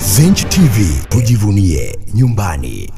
Zenj TV, tujivunie nyumbani.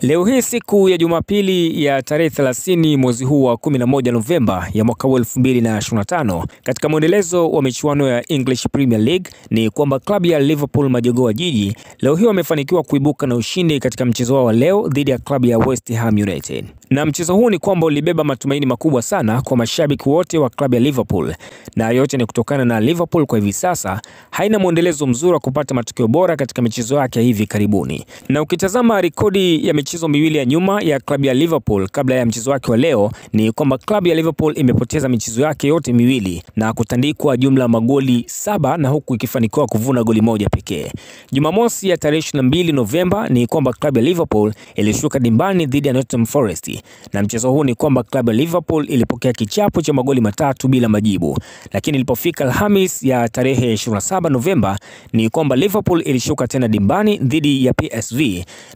Leo hii siku ya Jumapili ya tarehe 30 mwezi huu wa 11 Novemba ya mwaka 2025, katika mwendelezo wa michuano ya English Premier League, ni kwamba klabu ya Liverpool Majogoo wa Jiji leo hii wamefanikiwa kuibuka na ushindi katika mchezo wao wa leo dhidi ya klabu ya West Ham United. Na mchezo huu ni kwamba ulibeba matumaini makubwa sana kwa mashabiki wote wa klabu ya Liverpool, na yote ni kutokana na Liverpool kwa hivi sasa haina mwendelezo mzuri wa kupata matokeo bora katika michezo yake hivi karibuni. Na ukitazama rekodi ya michezo miwili ya nyuma ya klabu ya Liverpool kabla ya mchezo wake wa leo, ni kwamba klabu ya Liverpool imepoteza michezo yake yote miwili na kutandikwa jumla magoli 7 na huku ikifanikiwa kuvuna goli moja pekee. Jumamosi ya tarehe 22 Novemba ni kwamba klabu ya Liverpool ilishuka dimbani dhidi ya Nottingham Forest, na mchezo huu ni kwamba klabu ya Liverpool ilipokea kichapo cha magoli 3 bila majibu. Lakini ilipofika Alhamis ya tarehe 27 Novemba ni kwamba Liverpool ilishuka tena dimbani dhidi ya PSV,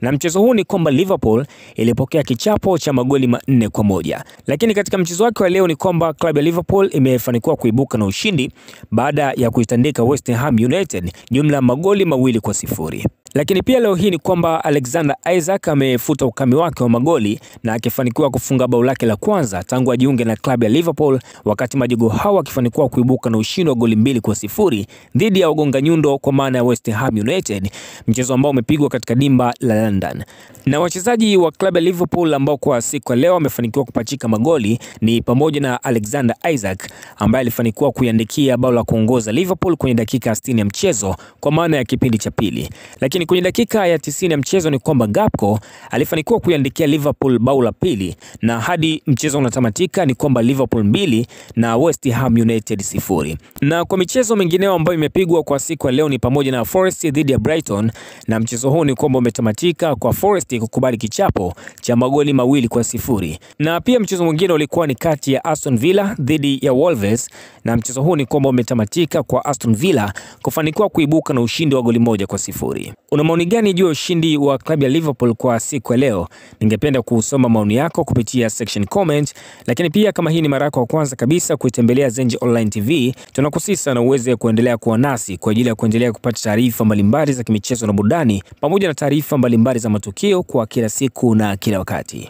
na mchezo huu ni kwamba Liverpool ilipokea kichapo cha magoli 4-1. Lakini katika mchezo wake wa leo ni kwamba klabu ya Liverpool imefanikiwa kuibuka na ushindi baada ya kuitandika West Ham United jumla magoli 2-0. Lakini pia leo hii ni kwamba Alexander Isak amefuta ukame wake wa magoli na akifanikiwa kufunga bao lake la kwanza tangu ajiunge na klabu ya Liverpool, wakati Majogoo hao wakifanikiwa kuibuka na ushindi wa goli 2-0 dhidi ya wagonga nyundo kwa maana ya West Ham United, mchezo ambao umepigwa katika dimba la London. Na wachezaji wa klabu ya Liverpool ambao kwa siku ya leo wamefanikiwa kupachika magoli ni pamoja na Alexander Isak ambaye alifanikiwa kuiandikia bao la kuongoza Liverpool kwenye dakika 60 ya mchezo kwa maana ya kipindi cha pili. Lakini kwenye dakika ya 90 ya mchezo ni kwamba Gakpo alifanikiwa kuiandikia Liverpool bao la pili, na hadi mchezo unatamatika ni kwamba Liverpool 2 na West Ham United 0. Na kwa michezo mingineo ambayo imepigwa kwa siku ya leo ni pamoja na Forest dhidi ya Brighton, na mchezo huu ni kwamba umetamatika kwa Forest kukubali kichapo cha magoli 2-0. Na pia mchezo mwingine ulikuwa ni kati ya Aston Villa dhidi ya Wolves, na mchezo huu ni kwamba umetamatika kwa Aston Villa kufanikiwa kuibuka na ushindi wa goli 1-0. Una maoni gani juu ya ushindi wa klabu ya Liverpool kwa siku ya leo? Ningependa kusoma maoni yako kupitia section comment, lakini pia kama hii ni mara yako ya kwanza kabisa kuitembelea Zenj Online TV, tunakusihi sana uweze kuendelea kuwa nasi kwa ajili ya kuendelea kupata taarifa mbalimbali za kimichezo na burudani pamoja na taarifa mbalimbali za matukio kwa kila siku na kila wakati.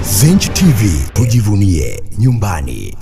Zenj TV, tujivunie nyumbani.